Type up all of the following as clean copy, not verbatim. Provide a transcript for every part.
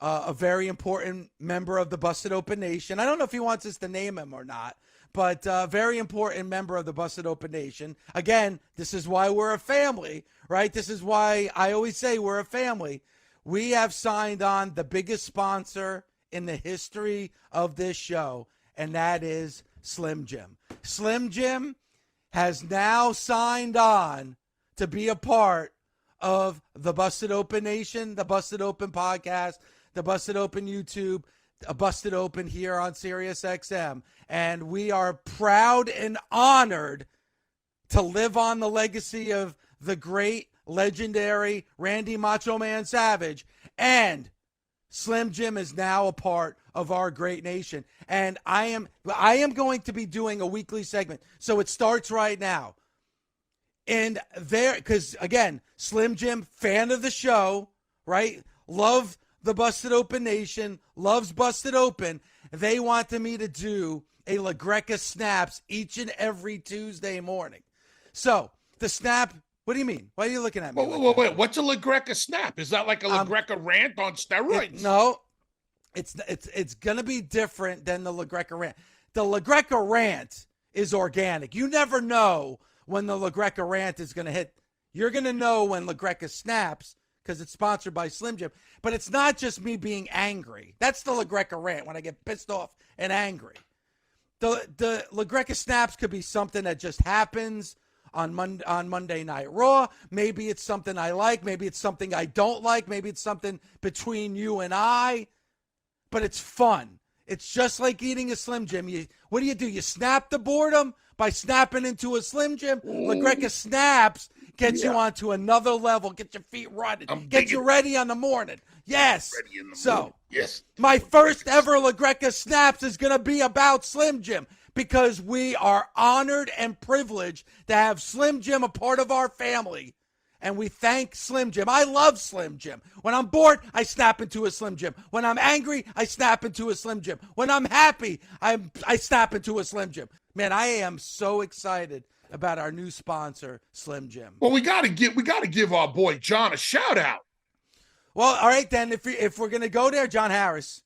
a very important member of the Busted Open Nation. I don't know if he wants us to name him or not, but a very important member of the Busted Open Nation. Again, this is why we're a family, right? This is why I always say we're a family. We have signed on the biggest sponsor in the history of this show, and that is Slim Jim. Slim Jim has now signed on to be a part of the Busted Open Nation, the Busted Open podcast, the Busted Open YouTube, a Busted Open here on SiriusXM. And we are proud and honored to live on the legacy of the great, legendary Randy Macho Man Savage. And Slim Jim is now a part of our great nation. And I am going to be doing a weekly segment. So it starts right now. And there, because again, Slim Jim, fan of the show, right? Love the Busted Open Nation, loves Busted Open. They wanted me to do a LeGreca Snaps each and every Tuesday morning. So the snap, what do you mean? Why are you looking at me? Wait. What's a LeGreca Snap? Is that like a LeGreca rant on steroids? No, it's going to be different than the LeGreca rant. The LeGreca rant is organic. You never know when the LeGreca rant is going to hit. You're going to know when LeGreca Snaps, because it's sponsored by Slim Jim. But it's not just me being angry. That's the LeGreca rant, when I get pissed off and angry. The LeGreca Snaps could be something that just happens on Monday Night Raw. Maybe it's something I like. Maybe it's something I don't like. Maybe it's something between you and I. But it's fun. It's just like eating a Slim Jim. What do? You snap the boredom by snapping into a Slim Jim. LeGreca Snaps gets you onto another level, get your feet running, get you ready on the morning. Yes. Yes. My first ever LeGreca Snaps is going to be about Slim Jim, because we are honored and privileged to have Slim Jim a part of our family. And we thank Slim Jim. I love Slim Jim. When I'm bored, I snap into a Slim Jim. When I'm angry, I snap into a Slim Jim. When I'm happy, I snap into a Slim Jim. Man, I am so excited about our new sponsor, Slim Jim. Well, we gotta give our boy John a shout out. Well, all right then. If we're gonna go there, John Harris,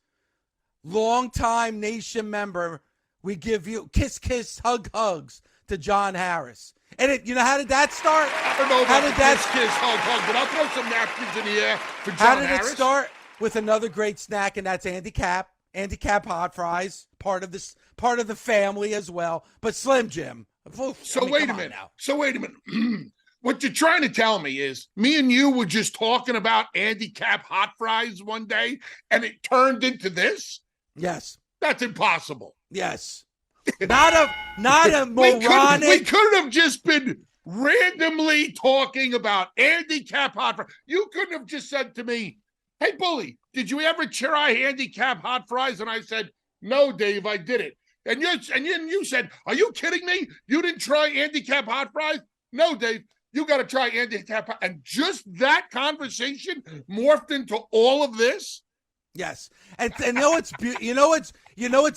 longtime Nation member, we give you kiss, hugs to John Harris. And how did that start? I don't know about kiss, hug, but I'll throw some napkins in the air for John Harris. How did it start? With another great snack, and that's Andy Cap hot fries, part of the family as well. But Slim Jim. Wait a minute. What you're trying to tell me is me and you were just talking about Andy Cap hot fries one day, and it turned into this? Yes. That's impossible. Yes. Not a moronic. We could have just been randomly talking about Andy Cap hot fries. You couldn't have just said to me, "Hey, Bully, did you ever try Andy Cap hot fries?" And I said, "No, Dave, I didn't." And you said, "Are you kidding me? You didn't try Andy Cap hot fries?" "No, Dave, you got to try Andy Cap." And just that conversation morphed into all of this. Yes, and what's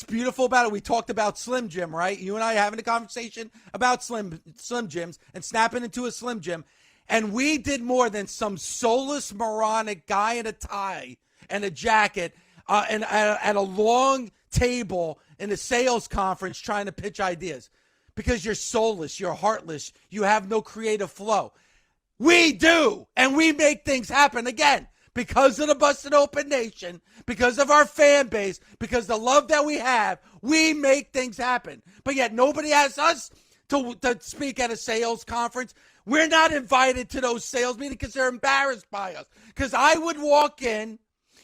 beautiful about it. We talked about Slim Jim, right? You and I having a conversation about Slim Jims and snapping into a Slim Jim, and we did more than some soulless, moronic guy in a tie and a jacket and at a long table in a sales conference trying to pitch ideas, because you're soulless, you're heartless, you have no creative flow. We do, and we make things happen again. Because of the Busted Open Nation, because of our fan base, because the love that we have, we make things happen. But yet nobody has us to speak at a sales conference. We're not invited to those sales meetings because they're embarrassed by us. Because I would walk in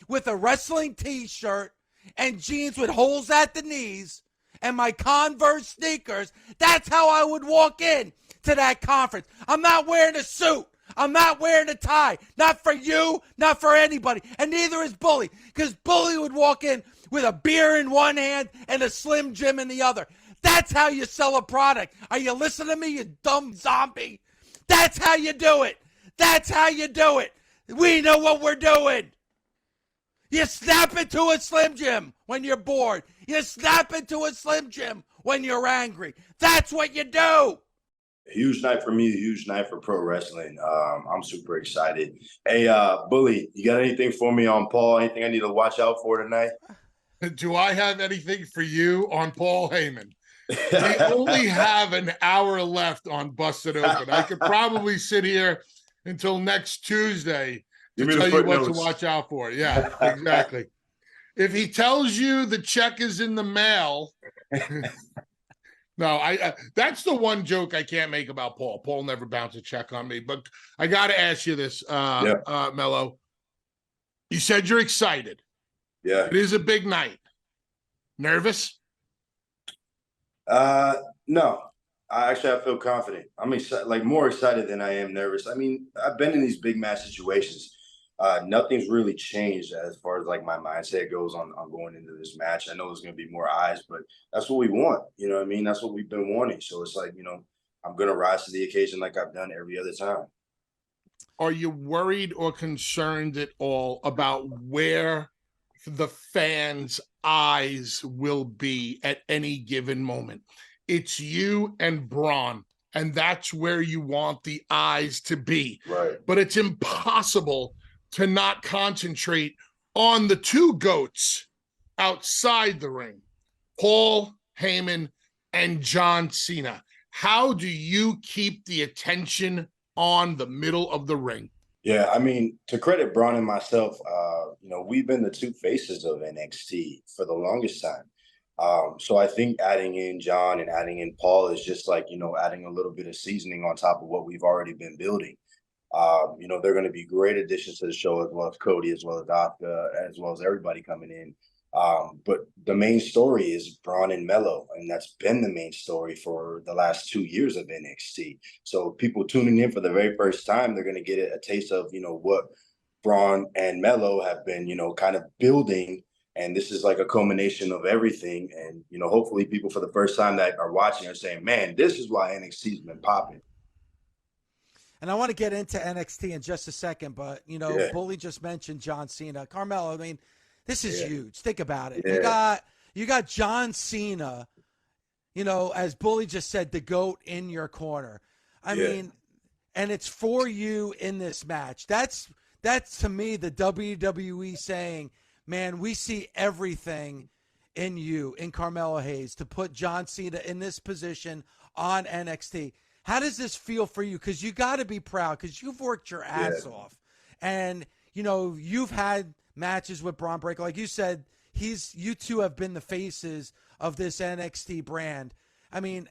with a wrestling t-shirt and jeans with holes at the knees and my Converse sneakers. That's how I would walk in to that conference. I'm not wearing a suit. I'm not wearing a tie. Not for you, not for anybody. And neither is Bully. Because Bully would walk in with a beer in one hand and a Slim Jim in the other. That's how you sell a product. Are you listening to me, you dumb zombie? That's how you do it. That's how you do it. We know what we're doing. You snap into a Slim Jim when you're bored. You snap into a Slim Jim when you're angry. That's what you do. Huge night for me, a huge night for pro wrestling. I'm super excited. Hey, Bully, you got anything for me on Paul? Anything I need to watch out for tonight? Do I have anything for you on Paul Heyman? We only have an hour left on Busted Open. I could probably sit here until next Tuesday to tell you what to watch out for. Yeah, exactly. If he tells you the check is in the mail, no, I that's the one joke I can't make about Paul. Paul never bounced a check on me. But I got to ask you this, Mello. You said you're excited. Yeah. It is a big night. Nervous? No. I feel confident. I'm excited, like more excited than I am nervous. I mean, I've been in these big match situations. Nothing's really changed as far as like my mindset goes on going into this match. I know there's going to be more eyes, but that's what we want. You know what I mean? That's what we've been wanting. So it's like, I'm going to rise to the occasion like I've done every other time. Are you worried or concerned at all about where the fans' eyes will be at any given moment? It's you and Braun, and that's where you want the eyes to be. Right. But it's impossible to not concentrate on the two GOATs outside the ring, Paul Heyman and John Cena. How do you keep the attention on the middle of the ring? Yeah, I mean, to credit Braun and myself, we've been the two faces of NXT for the longest time. So I think adding in John and adding in Paul is just like, adding a little bit of seasoning on top of what we've already been building. They're going to be great additions to the show, as well as Cody, as well as Asuka, as well as everybody coming in. But the main story is Braun and Melo, and that's been the main story for the last 2 years of NXT. So people tuning in for the very first time, they're going to get a taste of, what Braun and Melo have been, kind of building. And this is like a culmination of everything. And, hopefully people for the first time that are watching are saying, man, this is why NXT's been popping. And I want to get into NXT in just a second, but, Bully just mentioned John Cena. Carmelo, I mean, this is huge. Think about it. Yeah. You got John Cena, as Bully just said, the GOAT in your corner. I mean, and it's for you in this match. That's to me the WWE saying, man, we see everything in you, in Carmelo Hayes, to put John Cena in this position on NXT. How does this feel for you? Because you got to be proud because you've worked your ass off. And, you've had matches with Braun Breaker. Like you said, you two have been the faces of this NXT brand. I mean,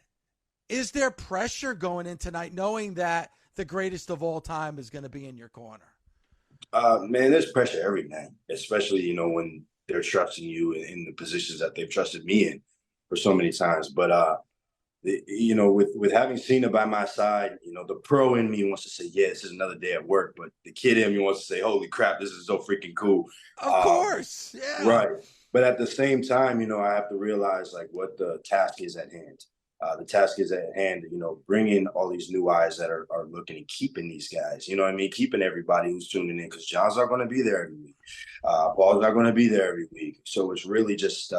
is there pressure going in tonight knowing that the greatest of all time is going to be in your corner? Man, there's pressure every night, especially, when they're trusting you in the positions that they've trusted me in for so many times. But, with having Cena by my side, the pro in me wants to say, yeah, this is another day at work. But the kid in me wants to say, holy crap, this is so freaking cool. Of course. Yeah. Right. But at the same time, I have to realize like what the task is at hand. The task is at hand, bringing all these new eyes that are looking and keeping these guys, keeping everybody who's tuning in, because John's not going to be there every week. Paul's not going to be there every week. So it's really just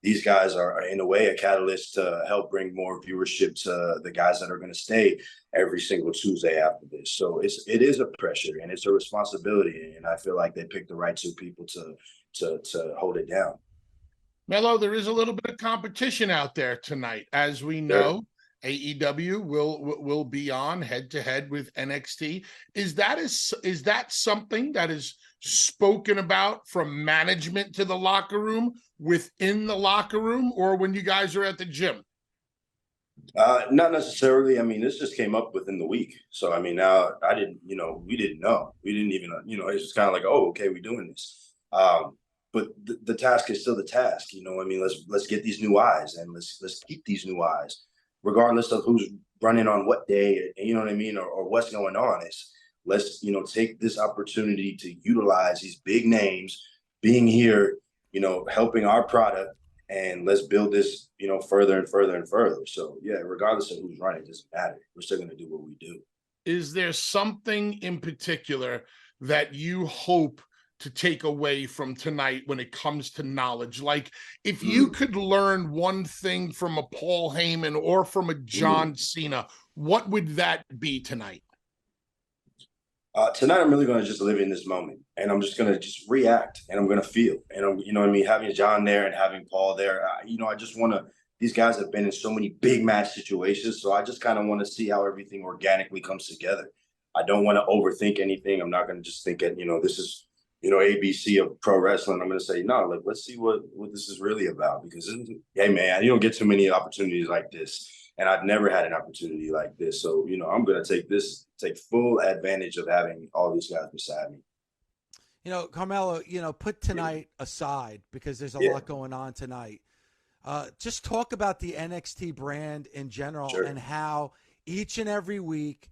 these guys are, in a way, a catalyst to help bring more viewership to the guys that are going to stay every single Tuesday after this. So it is a pressure and it's a responsibility. And I feel like they picked the right two people to hold it down. Mello, there is a little bit of competition out there tonight. As we know, AEW will be on head-to-head with NXT. Is that something that is spoken about from management to the locker room, within the locker room, or when you guys are at the gym? Not necessarily. I mean, this just came up within the week. So, I mean, now we didn't know. We didn't even, it's just kind of like, oh, okay, we're doing this. But the task is still the task. Let's get these new eyes and let's keep these new eyes, regardless of who's running on what day, or what's going on. Let's take this opportunity to utilize these big names being here, helping our product, and let's build this, further and further and further. So yeah, regardless of who's running, it doesn't matter. We're still going to do what we do. Is there something in particular that you hope to take away from tonight when it comes to knowledge? Like, if you could learn one thing from a Paul Heyman or from a John Cena, what would that be tonight? Tonight, I'm really going to just live in this moment, and I'm just going to just react, and I'm going to feel, and I'm, you know what I mean, having John there and having Paul there, I just want to. These guys have been in so many big match situations, so I just kind of want to see how everything organically comes together. I don't want to overthink anything. I'm not going to just think that this is ABC of pro wrestling. I'm going to say no. Like, let's see what this is really about, because hey man, you don't get too many opportunities like this. And I've never had an opportunity like this. So, I'm going to take full advantage of having all these guys beside me. Carmelo, put tonight aside because there's a lot going on tonight. Just talk about the NXT brand in general and how each and every week,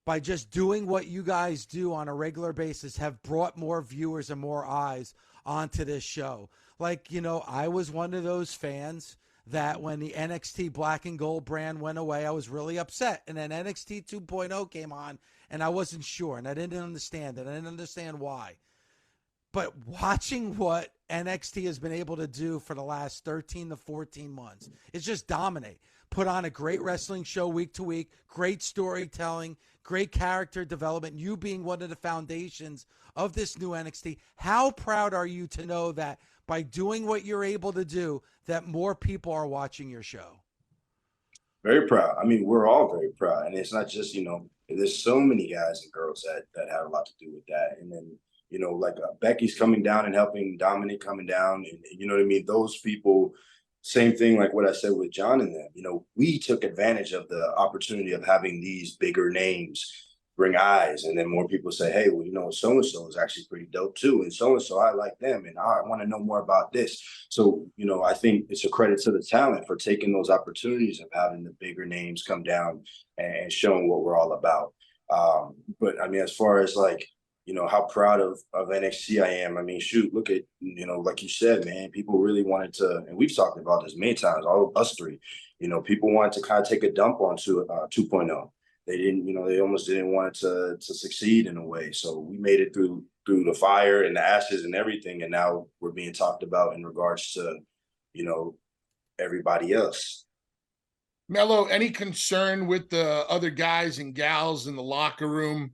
by just doing what you guys do on a regular basis, have brought more viewers and more eyes onto this show. Like, I was one of those fans that when the NXT black and gold brand went away, I was really upset. And then NXT 2.0 came on, and I wasn't sure, and I didn't understand it. I didn't understand why. But watching what NXT has been able to do for the last 13 to 14 months, it's just dominate. Put on a great wrestling show week to week, great storytelling, great character development, you being one of the foundations of this new NXT. How proud are you to know that by doing what you're able to do, that more people are watching your show? Very proud. I mean, we're all very proud. And it's not just, there's so many guys and girls that have a lot to do with that. And then, like Becky's coming down and helping, Dominic coming down. And you know what I mean? Those people, same thing like what I said with John and them. We took advantage of the opportunity of having these bigger names bring eyes, and then more people say, hey, well, so-and-so is actually pretty dope too, and so-and-so, I like them, and I want to know more about this. So, I think it's a credit to the talent for taking those opportunities of having the bigger names come down and showing what we're all about. But I mean, as far as like, how proud of NXT I am. I mean, shoot, look at, like you said, man, people really wanted to, and we've talked about this many times, all of us three, people wanted to kind of take a dump on 2.0. They didn't, they almost didn't want it to succeed in a way. So we made it through the fire and the ashes and everything. And now we're being talked about in regards to, everybody else. Melo, any concern with the other guys and gals in the locker room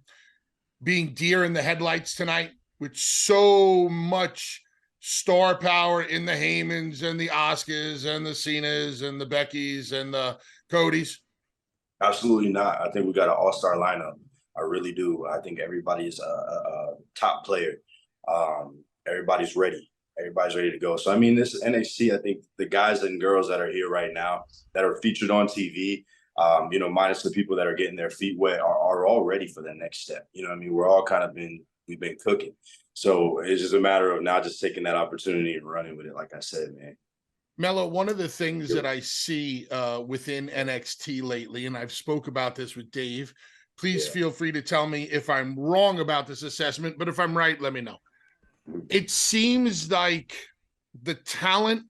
being deer in the headlights tonight with so much star power in the Heymans and the Oscars and the Cenas and the Beckys and the Codys? Absolutely not. I think we got an all-star lineup. I really do. I think everybody's a top player. Everybody's ready. Everybody's ready to go. So, I mean, this NXT, I think the guys and girls that are here right now that are featured on TV, minus the people that are getting their feet wet, are all ready for the next step. I mean, we're all kind of we've been cooking. So it's just a matter of now just taking that opportunity and running with it, like I said, man. Melo, one of the things that I see within NXT lately, and I've spoke about this with Dave, please feel free to tell me if I'm wrong about this assessment, but if I'm right, let me know. It seems like the talent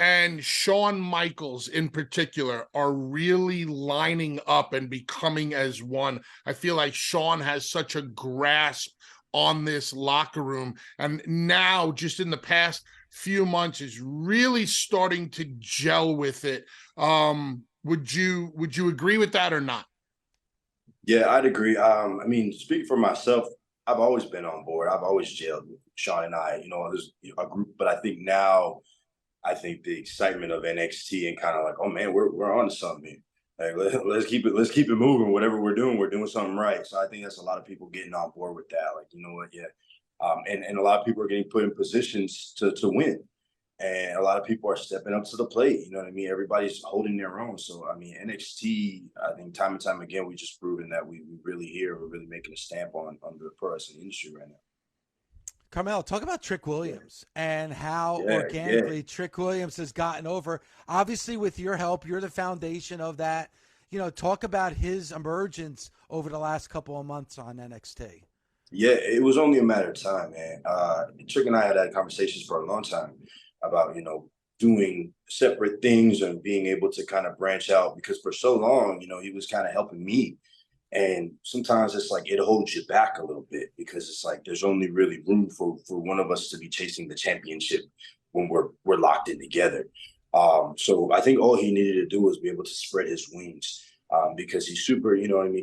and Shawn Michaels in particular are really lining up and becoming as one. I feel like Shawn has such a grasp on this locker room, and now just in the past few months is really starting to gel with it. Would you agree with that or not? Yeah, I'd agree. I mean, speak for myself, I've always been on board. I've always gelled with Shawn and I, there's a group, but I think now, the excitement of NXT and kind of like, oh man, we're on to something. Like, let's keep it moving. Whatever we're doing something right. So I think that's a lot of people getting on board with that. Like, you know what? Yeah. And a lot of people are getting put in positions to win. And a lot of people are stepping up to the plate. You know what I mean? Everybody's holding their own. So, I mean, NXT, I think time and time again, we just proven that we really here. We're really making a stamp on the pro wrestling industry right now. Carmelo, talk about Trick Williams and how organically Trick Williams has gotten over. Obviously, with your help, you're the foundation of that. Talk about his emergence over the last couple of months on NXT. Yeah, it was only a matter of time, man. Trick and I had conversations for a long time about, doing separate things and being able to kind of branch out, because for so long, he was kind of helping me And sometimes it's like it holds you back a little bit because it's like there's only really room for one of us to be chasing the championship when we're locked in together. So I think all he needed to do was be able to spread his wings, because he's super,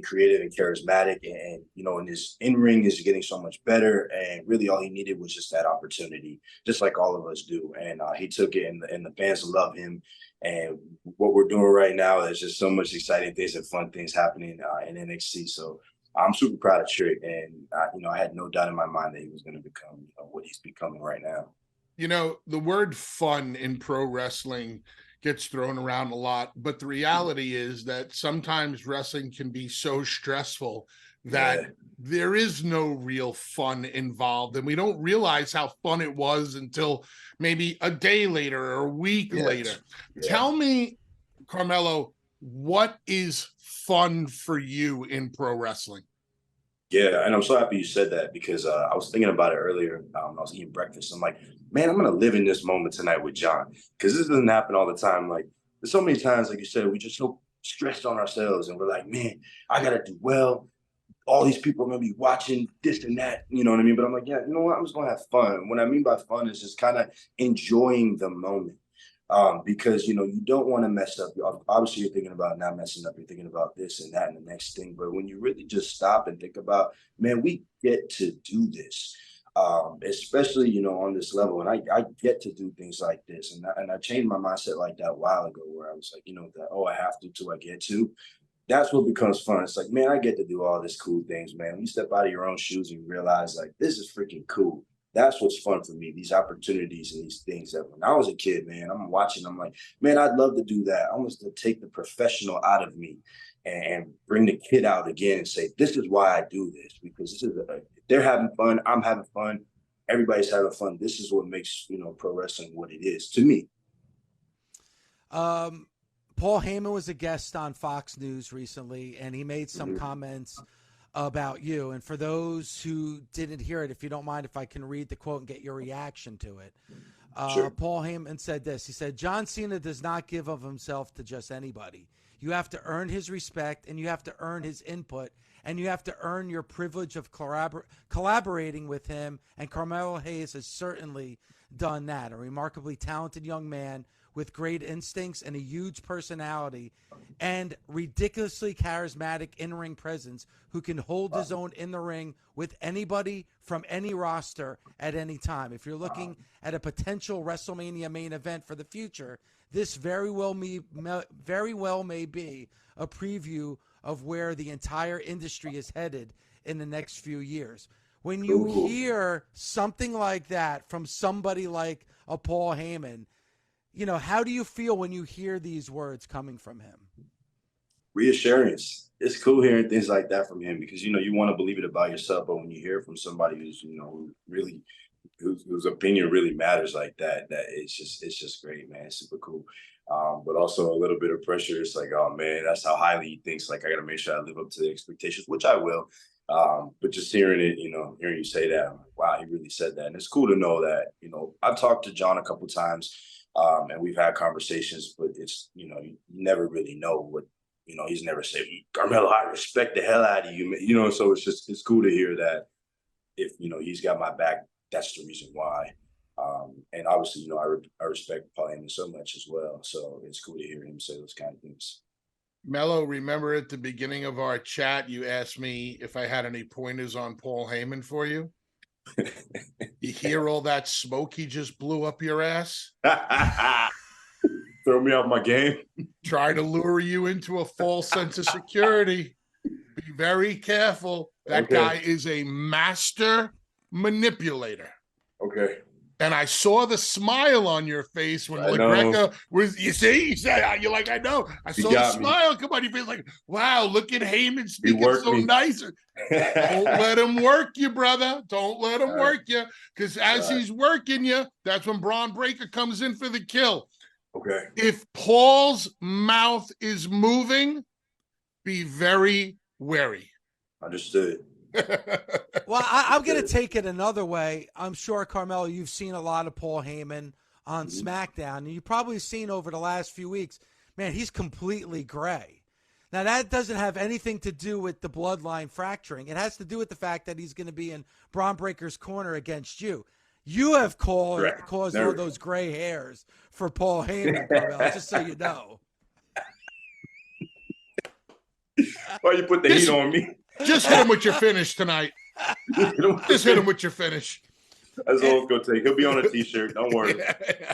creative and charismatic, and and his in-ring is getting so much better. And really all he needed was just that opportunity, just like all of us do. And he took it, and the fans love him. And what we're doing right now is just so much exciting things and fun things happening in NXT. So I'm super proud of Trick, and I had no doubt in my mind that he was going to become what he's becoming right now. The word fun in pro wrestling gets thrown around a lot, but the reality is that sometimes wrestling can be so stressful that there is no real fun involved, and we don't realize how fun it was until maybe a day later or a week later. Tell me, Carmelo, what is fun for you in pro wrestling? Yeah, and I'm so happy you said that, because I was thinking about it earlier. I was eating breakfast. I'm like, man, I'm going to live in this moment tonight with John, because this doesn't happen all the time. Like, there's so many times, like you said, we just so stressed on ourselves, and we're like, man, I got to do well. All these people are going to be watching this and that, you know what I mean? But I'm like, yeah, you know what? I'm just going to have fun. What I mean by fun is just kind of enjoying the moment. Because you don't want to mess up. Obviously, you're thinking about not messing up. You're thinking about this and that and the next thing. But when you really just stop and think about, man, we get to do this, especially on this level, and I get to do things like this, and I changed my mindset like that a while ago, where I was like, that I have to till I get to. That's what becomes fun. It's like, man, I get to do all this cool things, man. When you step out of your own shoes and you realize, like, this is freaking cool. That's what's fun for me, these opportunities and these things that when I was a kid, man, I'm watching, I'm like, man, I'd love to do that. I want to take the professional out of me and bring the kid out again and say, this is why I do this, because this is they're having fun, I'm having fun, everybody's having fun. This is what makes, pro wrestling what it is to me. Paul Heyman was a guest on Fox News recently, and he made some comments about you. And for those who didn't hear it, if you don't mind, if I can read the quote and get your reaction to it. Sure. Paul Heyman said this. He said, John Cena does not give of himself to just anybody. You have to earn his respect, and you have to earn his input, and you have to earn your privilege of collaborating with him. And Carmelo Hayes has certainly done that. A remarkably talented young man with great instincts and a huge personality and ridiculously charismatic in-ring presence, who can hold his own in the ring with anybody from any roster at any time. If you're looking at a potential WrestleMania main event for the future, this very well may be a preview of where the entire industry is headed in the next few years. When you hear something like that from somebody like a Paul Heyman, how do you feel when you hear these words coming from him? Reassurance. It's cool hearing things like that from him, because you want to believe it about yourself, but when you hear from somebody who's really whose opinion really matters like that, it's just great, man. It's super cool. But also a little bit of pressure. It's like, oh man, that's how highly he thinks. Like, I got to make sure I live up to the expectations, which I will. But just hearing it, hearing you say that, I'm like, wow, he really said that. And it's cool to know that, I've talked to John a couple times, and we've had conversations, but it's, you never really know what, he's never said, Carmelo, I respect the hell out of you, so it's cool to hear that if, he's got my back, that's the reason why. And obviously, I respect Paul Heyman so much as well. So it's cool to hear him say those kind of things. Mello, remember at the beginning of our chat, you asked me if I had any pointers on Paul Heyman for you? You hear all that smoke he just blew up your ass? Throw me off my game. Try to lure you into a false sense of security. Be very careful. That guy is a master manipulator. Okay. And I saw the smile on your face when LeGreca was, you said, you're like, I know. I saw the smile come on your face, like, wow, look at Heyman speaking so nice. Don't let him work you, brother. Don't let him work you. Because as he's working you, that's when Braun Breaker comes in for the kill. Okay. If Paul's mouth is moving, be very wary. Understood. Well, I'm going to take it another way. I'm sure, Carmelo, you've seen a lot of Paul Heyman on SmackDown, and you've probably seen over the last few weeks, man, he's completely gray. Now, that doesn't have anything to do with the bloodline fracturing. It has to do with the fact that he's going to be in Braun Breaker's corner against you. You have caused all those gray hairs for Paul Heyman, Carmelo, just so you know. Why you put the heat on me? Just hit him with your finish tonight. Just hit him with your finish. That's all it's going to take. He'll be on a T-shirt. Don't worry.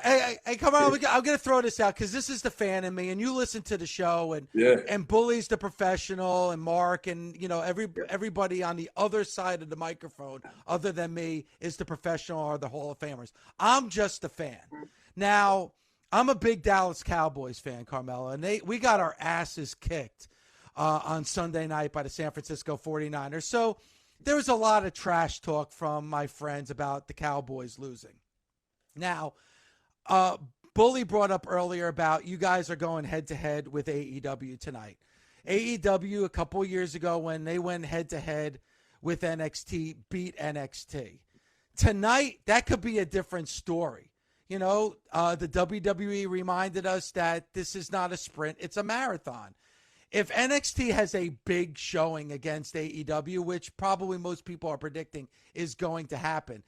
Hey, come on. I'm going to throw this out because this is the fan in me, and you listen to the show, and Bully's the professional, and Mark, and everybody on the other side of the microphone, other than me, is the professional or the Hall of Famers. I'm just a fan. Now, I'm a big Dallas Cowboys fan, Carmelo, and we got our asses kicked on Sunday night by the San Francisco 49ers. So there was a lot of trash talk from my friends about the Cowboys losing. Now, Bully brought up earlier about you guys are going head-to-head with AEW tonight. AEW, a couple years ago when they went head-to-head with NXT, beat NXT. Tonight, that could be a different story. The WWE reminded us that this is not a sprint, it's a marathon. If NXT has a big showing against AEW, which probably most people are predicting is going to happen,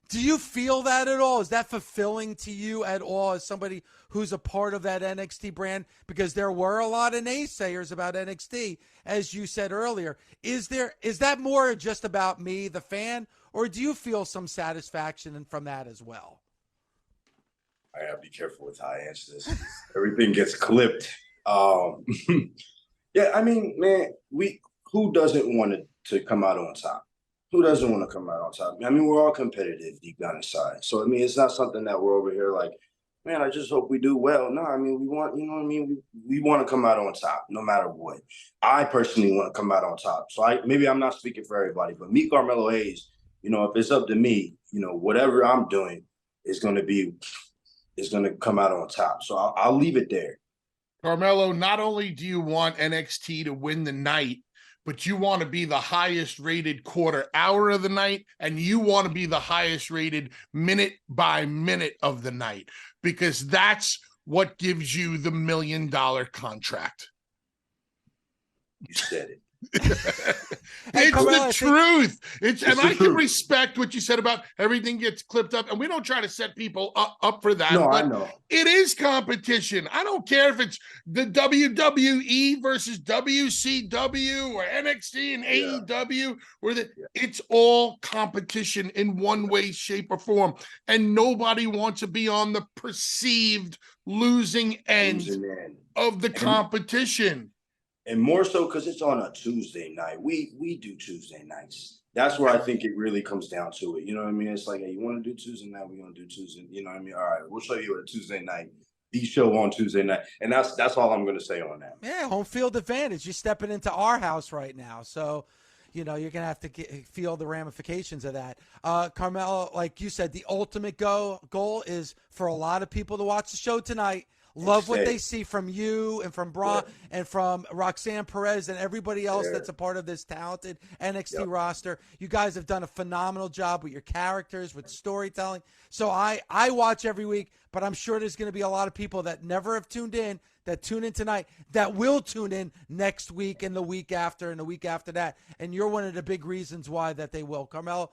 do you feel that at all? Is that fulfilling to you at all as somebody who's a part of that NXT brand? Because there were a lot of naysayers about NXT, as you said earlier. Is that more just about me, the fan, or do you feel some satisfaction from that as well? I gotta be careful with how I answer this. Everything gets clipped. Yeah, I mean, man, who doesn't want to come out on top? Who doesn't want to come out on top? I mean, we're all competitive deep down inside. So, I mean, it's not something that we're over here like, man, I just hope we do well. No, I mean, we want, we want to come out on top no matter what. I personally want to come out on top. So maybe I'm not speaking for everybody, but me, Carmelo Hayes, if it's up to me, whatever I'm doing is going to come out on top. So I'll leave it there. Carmelo, not only do you want NXT to win the night, but you want to be the highest rated quarter hour of the night, and you want to be the highest rated minute by minute of the night, because that's what gives you the $1 million contract. You said it. It's the truth. And I can respect what you said about everything gets clipped up, and we don't try to set people up for that. No, but I know. It is competition. I don't care if it's the WWE versus WCW or NXT and AEW, it's all competition in one way, shape, or form. And nobody wants to be on the perceived losing end of the competition. And more so because it's on a Tuesday night. We do Tuesday nights. That's where I think it really comes down to it. You know what I mean? It's like, hey, you want to do Tuesday night? We're going to do Tuesday. You know what I mean? All right, we'll show you a Tuesday night. The show on Tuesday night. And that's all I'm going to say on that. Yeah, home field advantage. You're stepping into our house right now. So, you're going to have to feel the ramifications of that. Carmelo, like you said, the ultimate goal is for a lot of people to watch the show tonight. Love what they see from you and from Braun and from Roxanne Perez and everybody else that's a part of this talented NXT roster. You guys have done a phenomenal job with your characters, with storytelling. So I watch every week, but I'm sure there's going to be a lot of people that never have tuned in, that tune in tonight, that will tune in next week and the week after and the week after that. And you're one of the big reasons why that they will. Carmelo,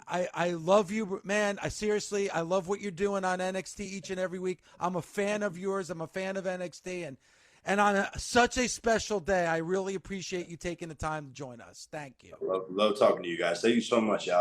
I love you, man. I love what you're doing on NXT each and every week. I'm a fan of yours. I'm a fan of NXT. And on such a special day, I really appreciate you taking the time to join us. Thank you. Love talking to you guys. Thank you so much, y'all.